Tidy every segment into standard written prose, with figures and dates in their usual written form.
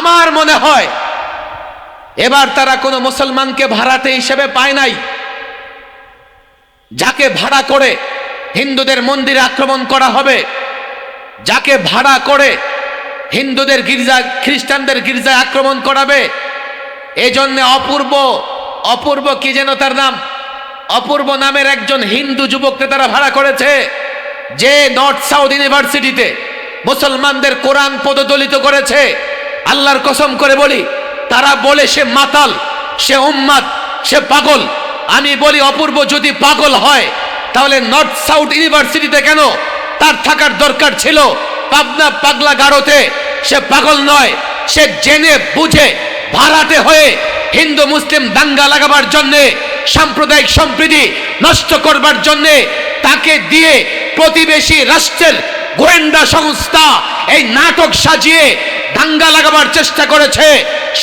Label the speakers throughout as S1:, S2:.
S1: আমার মনে হয় এবার তারা কোনো মুসলমানকে ভাড়াটে হিসেবে পায় নাই। যাকে ভাড়া করে হিন্দুদের মন্দিরে আক্রমণ করা হবে, যাকে ভাড়া করে হিন্দুদের গির্জা, খ্রিস্টানদের গির্জায় আক্রমণ করাবে, এজন্য অপূর্ব কি যেন তার নাম, অপূর্ব নামের একজন হিন্দু যুবককে তারা ভাড়া করেছে, যে নর্থ সাউথ ইউনিভার্সিটিতে মুসলমানদের কোরআন পদদলিত করেছে। আল্লাহর কসম করে বলি, তারা বলে সে মাতাল, সে উম্মাদ, সে পাগল। আমি বলি অপূর্ব যদি পাগল হয় তাহলে নর্থ সাউথ ইউনিভার্সিটিতে কেন তার থাকার দরকার ছিল? পাবনা পাগলা গারোতে সে পাগল নয়, সে জেনে বুঝে ভাড়াটে হয়ে হিন্দু মুসলিম দাঙ্গা লাগাবার জন্যে, সাম্প্রদায়িক সম্প্রীতি নষ্ট করবার জন্যে তাকে দিয়ে প্রতিবেশী রাষ্ট্রের গোয়েন্দা সংস্থা এই নাটক সাজিয়ে দাঙ্গা লাগাবার চেষ্টা করেছে,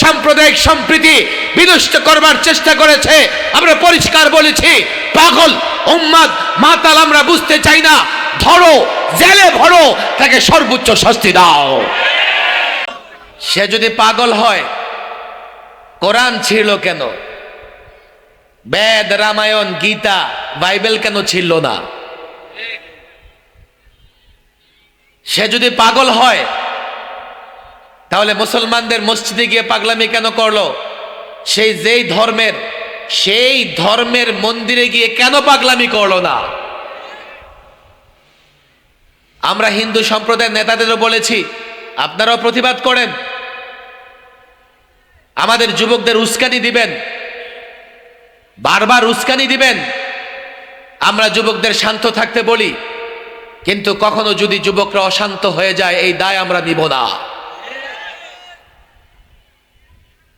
S1: সাম্প্রদায়িক সম্প্রীতি বিনষ্ট করবার চেষ্টা করেছে। আমরা পরিষ্কার বলেছি, পাগল, উম্মাদ, মাতাল আমরা বুঝতে চাই না। ধরো, জেলে ভরো, তাকে সর্বোচ্চ শাস্তি দাও। সে যদি পাগল হয়, কোরআন ছিল কেন? বেদ, রামায়ণ, গীতা, বাইবেল কেন ছিল না? সে যদি পাগল হয় তাহলে মুসলমানদের মসজিদে গিয়ে পাগলামি কেন করলো? সেই ধর্মের মন্দিরে গিয়ে কেন পাগলামি করলো না? আমরা হিন্দু সম্প্রদায়ের নেতাদেরও বলেছি, আপনারাও প্রতিবাদ করেন, আমাদের যুবকদের উস্কানি দিবেন, বারবার উস্কানি দিবেন। আমরা যুবকদের শান্ত থাকতে বলি, কিন্তু কখনো যদি যুবকরা অশান্ত হয়ে যায়, এই দায় আমরা নিব না।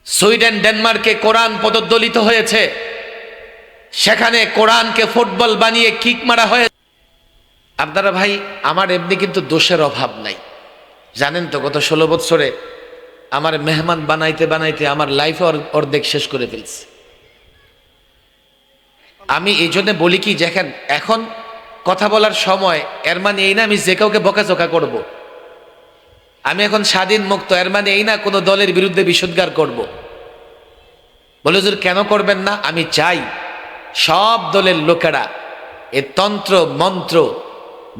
S1: সুইডেন, ডেনমার্কে কোরআন পদদলিত হয়েছে, সেখানে কোরআনকে ফুটবল বানিয়ে কিক মারা হয়েছে। আপনারা ভাই, আমার এমনি কিন্তু দোষের অভাব নাই, জানেন তো। গত 16 বছরে আমার মেহমান বানাইতে বানাইতে আমার লাইফে অর্ধেক শেষ করে ফেলছে। আমি এই জন্য বলি কি, দেখেন এখন কথা বলার সময়, এর মানে এই না আমি যে কাউকে বকাঝকা করব। আমি এখন স্বাধীন মুক্ত, এর মানে এই না কোনো দলের বিরুদ্ধে বিষোদ্গার করব। বলে হুজুর কেন করবেন না? আমি চাই সব দলের লোকেরা এ তন্ত্র মন্ত্র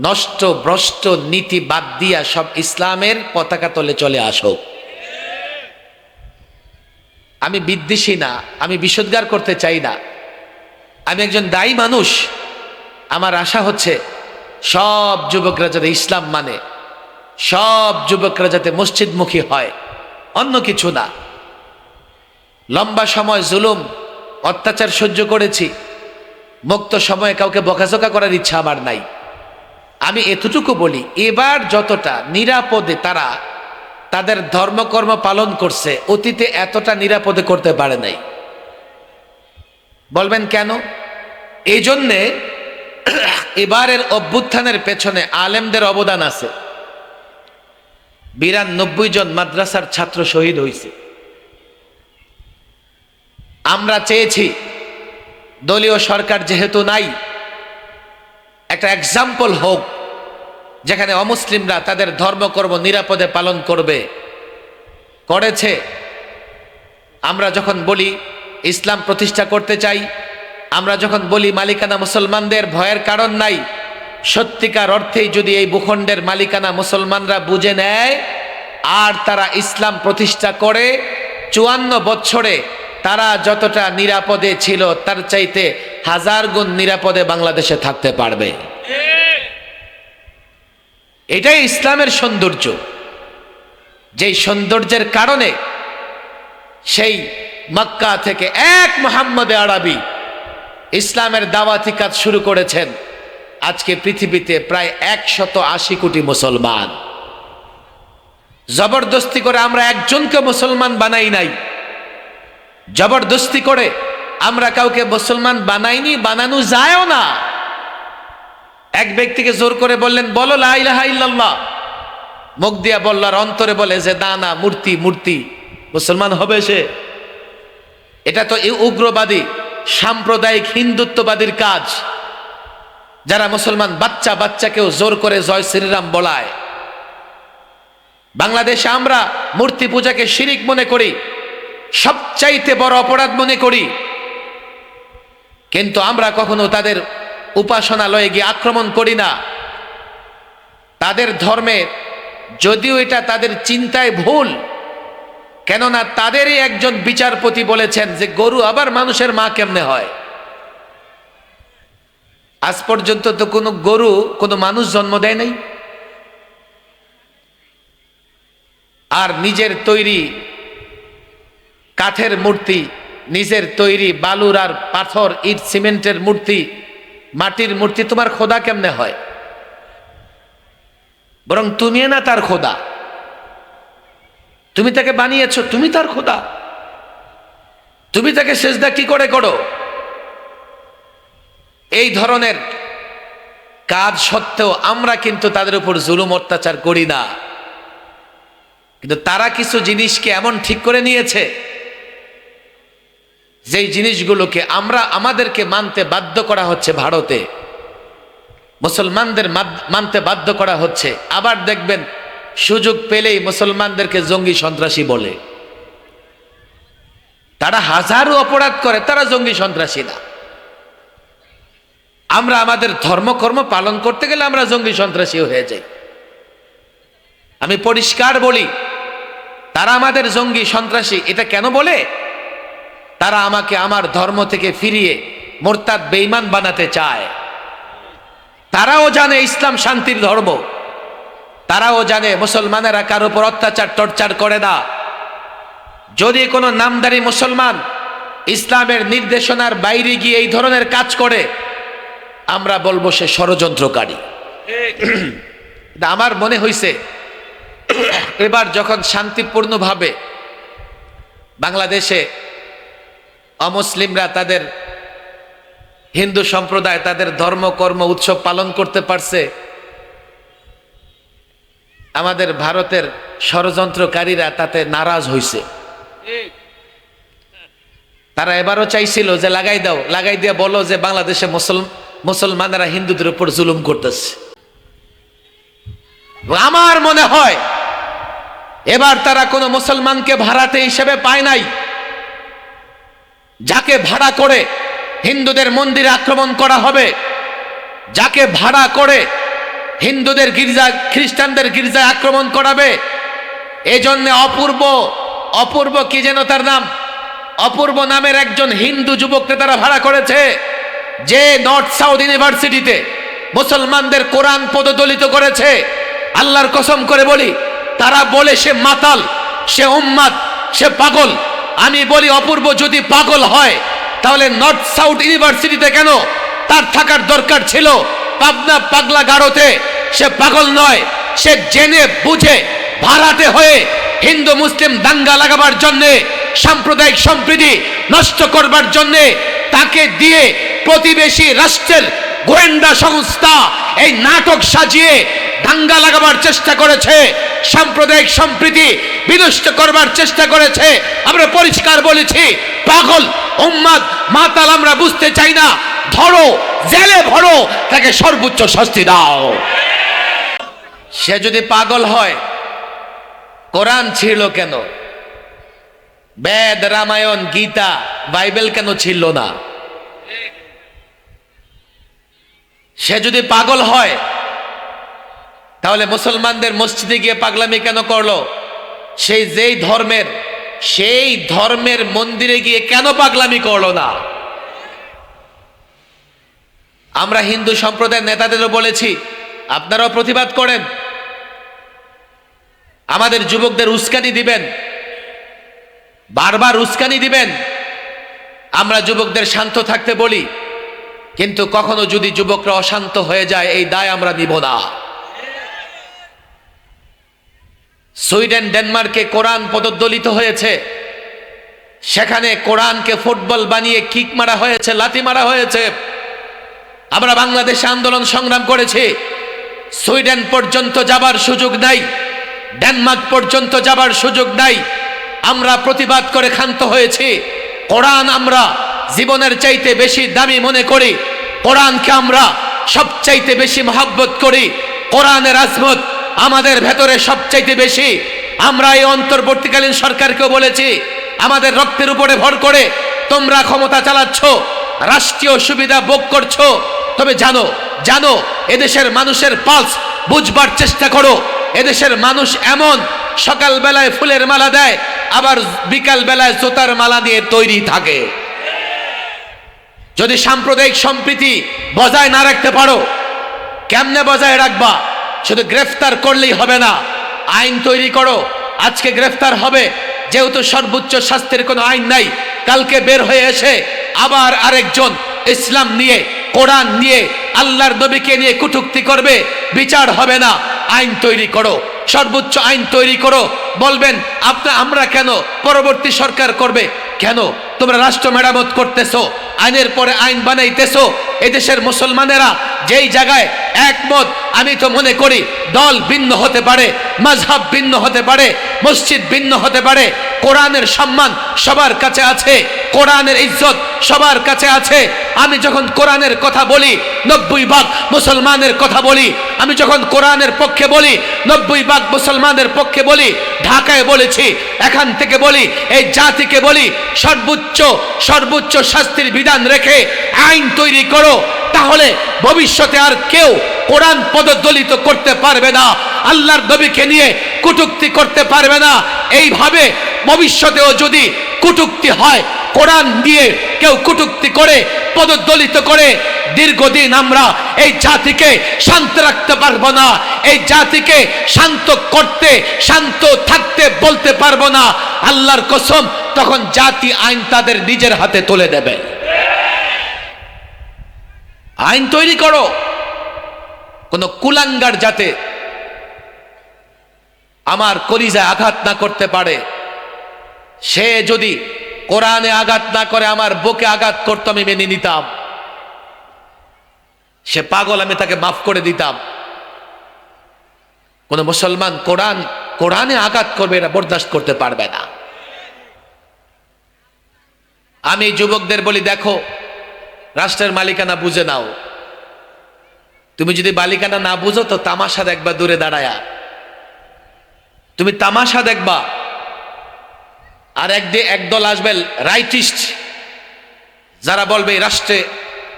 S1: নষ্ট ভ্রষ্ট নীতি বাদ দিয়া সব ইসলামের পতাকা তলে চলে আসুক। আমি বিদ্বেষী না, আমি বিষোদ্গার করতে চাই না। আমি একজন দায়ী মানুষ। আমার আশা হচ্ছে সব যুবকরা যাতে ইসলাম মানে, সব যুবকরা যাতে মসজিদমুখী হয়, অন্য কিছু না। লম্বা সময় জুলুম অত্যাচার সহ্য করেছি, মুক্ত সময়ে কাউকে বকাঝকা করার ইচ্ছা আমার নাই। আমি এতটুকু বলি, এবার যতটা নিরাপদে তারা তাদের ধর্মকর্ম পালন করছে, অতীতে এতটা নিরাপদে করতে পারে নাই। বলবেন কেন? এই জন্যে এবারের অভ্যুত্থানের পেছনে আলেমদের অবদান আছে। 92 জন মাদ্রাসার ছাত্র শহীদ হয়েছে। আমরা চেয়েছি দলীয় সরকার যেহেতু নাই, একটা এক্সাম্পল হোক যেখানে অমুসলিমরা তাদের ধর্মকর্ম নিরাপদে পালন করবে। করেছে। আমরা যখন বলি ইসলাম প্রতিষ্ঠা করতে চাই, আমরা যখন বলি মালিকানা মুসলমানদের, ভয়ের কারণ নাই। সত্যিকার অর্থেই যদি এই ভূখণ্ডের মালিকানা মুসলমানরা বুঝে নেয় আর তারা ইসলাম প্রতিষ্ঠা করে, 54 বছরে তারা যতটা নিরাপদে ছিল তার চাইতে 1000 গুণ নিরাপদে বাংলাদেশে থাকতে পারবে। এটাই ইসলামের সৌন্দর্য, যেই সৌন্দর্যের কারণে সেই মক্কা থেকে এক মুহাম্মদে আরবি ইসলামের দাওয়াতি কাজ শুরু করেছেন। আজকে পৃথিবীতে প্রায় 180 কোটি মুসলমান। জবরদস্তি করে আমরা একজনকে মুসলমান বানাই নাই, জবরদস্তি করে আমরা কাউকে মুসলমান বানাইনি, বানানো যায়ও না। এক ব্যক্তিকে জোর করে বললেন বলো লা ইলাহা ইল্লাল্লাহ, মুখ দিয়া বলল আর অন্তরে বলে যে দানা মূর্তি মূর্তি, মুসলমান হবে সে? এটা তো এই উগ্রবাদী সাম্প্রদায়িক হিন্দুত্ববাদীর কাজ, যারা মুসলমান বাচ্চাকেও জোর করে জয় শ্রীরাম বলায়। বাংলাদেশে আমরা মূর্তি পূজাকে শিরিক মনে করি, সবচাইতে বড় অপরাধ মনে করি, কিন্তু আমরা কখনো তাদের উপাসনালয়ে গিয়ে আক্রমণ করি না। তাদের ধর্মে যদিও এটা তাদের চিন্তায় ভুল, কেননা তাদেরই একজন বিচারপতি বলেছেন যে গরু আবার মানুষের মা কেমনে হয়। আজ পর্যন্ত তো কোনো গরু কোনো মানুষ জন্ম দেয় নাই। আর নিজের তৈরি কাঠের মূর্তি, নিজের তৈরি বালুর আর পাথর ইট সিমেন্টের মূর্তি, মাটির মূর্তি তোমার খোদা কেমনে হয়? বরং তুমি না তার খোদা, তুমি তাকে বানিয়েছো, তুমি তার খোদা, তুমি তাকে সেজদা কি করে করো? এই ধরনের কাজ সত্ত্বেও আমরা কিন্তু তাদের উপর জুলুম অত্যাচার করি না। কিন্তু তারা কিছু জিনিসকে এমন ঠিক করে নিয়েছে যেই জিনিসগুলোকে আমাদেরকে মানতে বাধ্য করা হচ্ছে। ভারতে মুসলমানদের মানতে বাধ্য করা হচ্ছে। আবার দেখবেন সুযোগ পেলেই মুসলমানদেরকে জঙ্গি সন্ত্রাসী বলে। তারা হাজারো অপরাধ করে, তারা জঙ্গি সন্ত্রাসী না। আমরা আমাদের ধর্মকর্ম পালন করতে গেলে আমরা জঙ্গি সন্ত্রাসী হয়ে যাই। আমি পরিষ্কার বলি, তারা আমাদের জঙ্গি সন্ত্রাসী এটা কেন বলে? তারা আমাকে আমার ধর্ম থেকে ফিরিয়ে মোরতাদ বেঈমান বানাতে চায়। তারাও জানে ইসলাম শান্তির ধর্ম, তারাও জানে মুসলমানেরা কারো উপর অত্যাচার টর্চার করে না। যদি কোনো নামদারি মুসলমান ইসলামের নির্দেশনার বাইরে গিয়ে এই ধরনের কাজ করে, আমরা বলবো সে ষড়যন্ত্রকারী। আমার মনে হয়েছে এবার যখন শান্তিপূর্ণভাবে বাংলাদেশে অমুসলিমরা তাদের হিন্দু সম্প্রদায় তাদের ধর্মকর্ম উৎসব পালন করতে পারছে, আমাদের ভারতের ষড়যন্ত্রকারীরা তাতে নারাজ হয়েছে। তারা এবারও চাইছিল যে লাগাই দিয়ে বলো যে বাংলাদেশে মুসলমানেরা হিন্দুদের উপর জুলুম করতেছে। আমার মনে হয় এবার তারা কোনো মুসলমানকে ভাড়াটে হিসেবে পায় নাই। যাকে ভাড়া করে হিন্দুদের মন্দিরে আক্রমণ করা হবে, যাকে ভাড়া করে হিন্দুদের গির্জা খ্রিস্টানদের গির্জায় আক্রমণ করাবে, এজন্য অপূর্ব কি যেন তার নাম, অপূর্ব নামের একজন হিন্দু যুবককে তারা ভাড়া করেছে, যে নর্থ সাউথ ইউনিভার্সিটিতে মুসলমানদের কোরআন পদদলিত করেছে। আল্লাহর কসম করে বলি, তারা বলে সে মাতাল, সে উম্মাদ, সে পাগল। আমি বলি অপূর্ব যদি পাগল হয় তাহলে নর্থ সাউথ ইউনিভার্সিটিতে কেন তার থাকার দরকার ছিল? পাবনা পাগলা গারোতে সে পাগল নয়, সে জেনে বুঝে ভাড়াটে হয়ে হিন্দু মুসলিম দাঙ্গা লাগাবার জন্যে, সাম্প্রদায়িক সম্প্রীতি নষ্ট করবার জন্যে তাকে দিয়ে প্রতিবেশী রাষ্ট্রের গোয়েন্দা সংস্থা এই নাটক সাজিয়ে দাঙ্গা লাগাবার চেষ্টা করেছে, সাম্প্রদায়িক সম্প্রীতি বিনষ্ট করবার চেষ্টা করেছে। আমরা পরিষ্কার বলেছি, পাগল উম্মাদ মাতাল আমরা বুঝতে চাই না। ধরো, জেলে ভরো, তাকে সর্বোচ্চ শাস্তি দাও। সে যদি পাগল হয় কোরআন ছিল কেন? বেদ, রামায়ণ, গীতা, বাইবেল কেন ছিল না? সে যদি পাগল হয় তাহলে মুসলমানদের মসজিদে গিয়ে পাগলামি কেন করলো? সেই ধর্মের মন্দিরে গিয়ে কেন পাগলামি করলো না? আমরা হিন্দু সম্প্রদায়ের নেতাদেরও বলেছি, আপনারাও প্রতিবাদ করেন, আমাদের যুবকদের উস্কানি দিবেন, বারবার উস্কানি দিবেন। আমরা যুবকদের শান্ত থাকতে বলি, কিন্তু কখনো যদি যুবকরা অশান্ত হয়ে যায় এই দায় আমরা নিব না। সুইডেন, ডেনমার্কে কোরআন পদদলিত হয়েছে, সেখানে কোরআনকে ফুটবল বানিয়ে কিক মারা হয়েছে, লাথি মারা হয়েছে। আমরা বাংলাদেশে আন্দোলন সংগ্রাম করেছি, সুইডেন পর্যন্ত যাবার সুযোগ নাই, ডেনমার্ক পর্যন্ত যাবার সুযোগ নাই। আমরা প্রতিবাদ করে ক্ষান্ত হয়েছি। কোরআন আমরা জীবনের চাইতে বেশি দামি মনে করি, কোরআনকে আমরা সবচাইতে বেশি মহব্বত করি। কোরআনের আজমত, আমাদের ভেতরে সবচাইতে বেশি। আমরা এই অন্তর্বর্তীকালীন সরকারকেও বলেছি, আমাদের রক্তের উপরে ভর করে তোমরা ক্ষমতা চালাচ্ছ, রাষ্ট্রীয় সুবিধা ভোগ করছো, তবে জানো জানো এদেশের মানুষের পালস বুঝবার চেষ্টা করো। এদেশের মানুষ এমন, সকাল বেলায় ফুলের মালা দেয়, আবার বিকাল বেলায় জোতার মালা দিয়ে তৈরি থাকে। যদি সাম্প্রদায়িক সম্প্রীতি বজায় না রাখতে পারো, কেমনে বজায় রাখবা? শুধু গ্রেফতার করলেই হবে না, আইন তৈরি করো। আজকে গ্রেফতার হবে, যেহেতু সর্বোচ্চ শাস্তির কোনো আইন নাই, কালকে বের হয়ে এসে আবার আরেকজন ইসলাম নিয়ে, কোরআন নিয়ে, আল্লাহর নবীকে নিয়ে কটূক্তি করবে, বিচার হবে না। আইন তৈরি করো, সর্বোচ্চ আইন তৈরি করো। বলবেন আমরা কেন, পরবর্তী সরকার করবে কেন? তোমরা রাষ্ট্র মেরামত করতেছো, আইনের পরে আইন বানাইতেছো। এদেশের মুসলমানেরা যেই জায়গায় একমত, আমি তো মনে করি দল ভিন্ন হতে পারে, মাযহাব ভিন্ন হতে পারে, মসজিদ ভিন্ন হতে পারে, কোরআনের সম্মান সবার কাছে আছে, কোরআনের ইজ্জত সবার কাছে আছে। আমি যখন কোরআনের কথা বলি, 90% মুসলমানের কথা বলি। আমি যখন কোরআনের পক্ষে বলি, 90% মুসলমানের পক্ষে বলি। ঢাকায় বলেছি, এখান থেকে বলি, এই জাতিকে বলি, সর্বোচ্চ শাস্তির বিধান রেখে আইন তৈরি করো, তাহলে ভবিষ্যতে আর কেউ কোরআন পদদলিত করতে পারবে না, আল্লাহর নবীকে নিয়ে কটূক্তি করতে পারবে না। এইভাবে ভবিষ্যতেও যদি কটূক্তি হয়, কোরআন দিয়ে কেউ কটূক্তি করে, পদদলিত করে, দীর্ঘদিন আমরা এই জাতিকে শান্ত রাখতে পারবো না, এই জাতিকে শান্ত থাকতে বলতে পারবো না। আল্লাহর কসম, তখন জাতি আইন তাদের নিজের হাতে তুলে দেবে। আইন তৈরি করো, কোন কুলাঙ্গার যাতে আমার কলিজায় আঘাত না করতে পারে। সে যদি কোরআনে আঘাত না করে আমার বুকে আঘাত করতো, আমি মেনে নিতাম। সে পাগল, আমি তাকে মাফ করে দিতাম। কোন মুসলমান কোরআনে আঘাত করবে, এটা বরদাস্ত করতে পারবে না। আমি যুবকদের বলি, দেখো, রাষ্ট্রের মালিকানা বুঝে নাও। তুমি যদি মালিকানা না বুঝো তো তামাশা দেখবা দূরে দাঁড়ায়া, তুমি তামাশা দেখবা। আর একদল আসবে রাইটিস্ট, যারা বলবে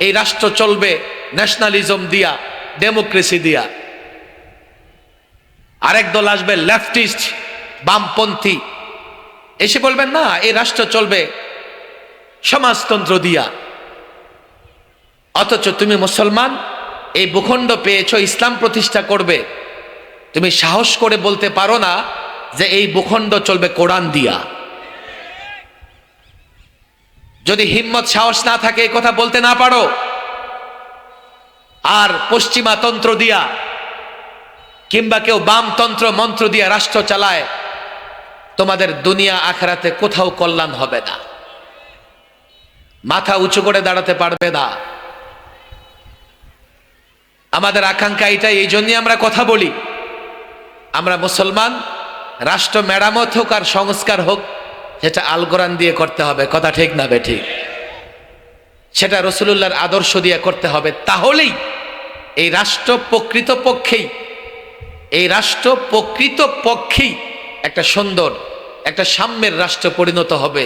S1: এই রাষ্ট্র চলবে ন্যাশনালিজম দিয়া, ডেমোক্রেসি দিয়া। আরেক দল আসবে লেফটিস্ট, বামপন্থী, এসে বলবেন না, এই রাষ্ট্র চলবে সমাজতন্ত্র দিয়া। অথচ তুমি মুসলমান, এই ভূখণ্ড পেয়েছো, ইসলাম প্রতিষ্ঠা করবে, তুমি সাহস করে বলতে পারো না যে এই ভূখণ্ড চলবে কোরআন দিয়া। যদি হিম্মত সাহস না থাকে, এই কথা বলতে না পারো, আর পশ্চিমা তন্ত্র দিয়া কিংবা কেউ বামতন্ত্র মন্ত্র দিয়া রাষ্ট্র চালায়, তোমাদের দুনিয়া আখিরাতে কোথাও কল্যাণ হবে না, মাথা উঁচু করে দাঁড়াতে পারবে না। আমাদের আকাঙ্ক্ষা এটাই, এই জন্যই আমরা কথা বলি। আমরা মুসলমান, রাষ্ট্র মেরামত হোক আর সংস্কার হোক, সেটা আল কোরআন দিয়ে করতে হবে। কথা ঠিক না বেঠিক? সেটা রাসূলুল্লাহর আদর্শ দিয়ে করতে হবে। তাহলেই এই রাষ্ট্র প্রকৃতপক্ষেই একটা সুন্দর, একটা সাম্যের রাষ্ট্র পরিণত হবে।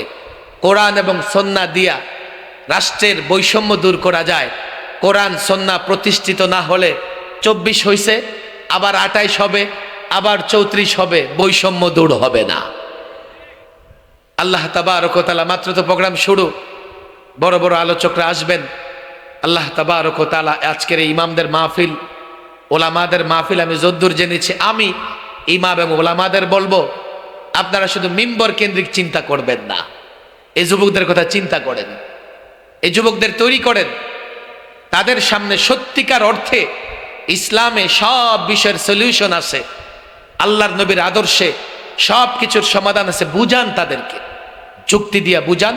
S1: কোরআন এবং সুন্নাহ দিয়া রাষ্ট্রের বৈষম্য দূর করা যায়। কোরআন সুন্নাহ প্রতিষ্ঠিত না হলে 24 হইছে, আবার 28 হবে, আবার 34 হবে, বৈষম্য দূর হবে না। আল্লাহ তাবারক ওয়া তাআলা, মাত্র তো প্রোগ্রাম শুরু, বড় বড় আলোচকরা আসবেন। আল্লাহ তাবারক ওয়া তাআলা আজকের এই ইমামদের মাহফিল, ওলামাদের মাহফিল, আমি যদ্দূর জেনেছি, আমি ইমাম এবং ওলামাদের বলবো, আপনারা শুধু মিম্বর কেন্দ্রিক চিন্তা করবেন না, এই যুবকদের কথা চিন্তা করেন, এই যুবকদের তৈরি করেন। তাদের সামনে সত্যিকার অর্থে ইসলামে সব বিষয়ের সলিউশন আছে, আল্লাহর নবীর আদর্শে সব কিছুর সমাধান আছে। বুঝান তাদেরকে, যুক্তি দিয়ে বুঝান,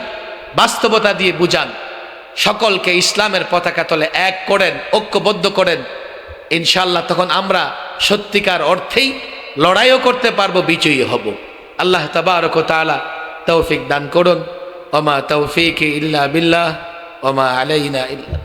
S1: বাস্তবতা দিয়ে বুঝান, সকলকে ইসলামের পতাকা তলে এক করেন, ঐক্যবদ্ধ করেন। ইনশাআল্লাহ তখন আমরা সত্যিকার অর্থেই লড়াইও করতে পারবো, বিজয়ী হব। আল্লাহ তাবারক ওয়া তাআলা তৌফিক দান করুন। ওমা তৌফিকি ইল্লা বিল্লাহ ওমা আলাইনা ইল্লা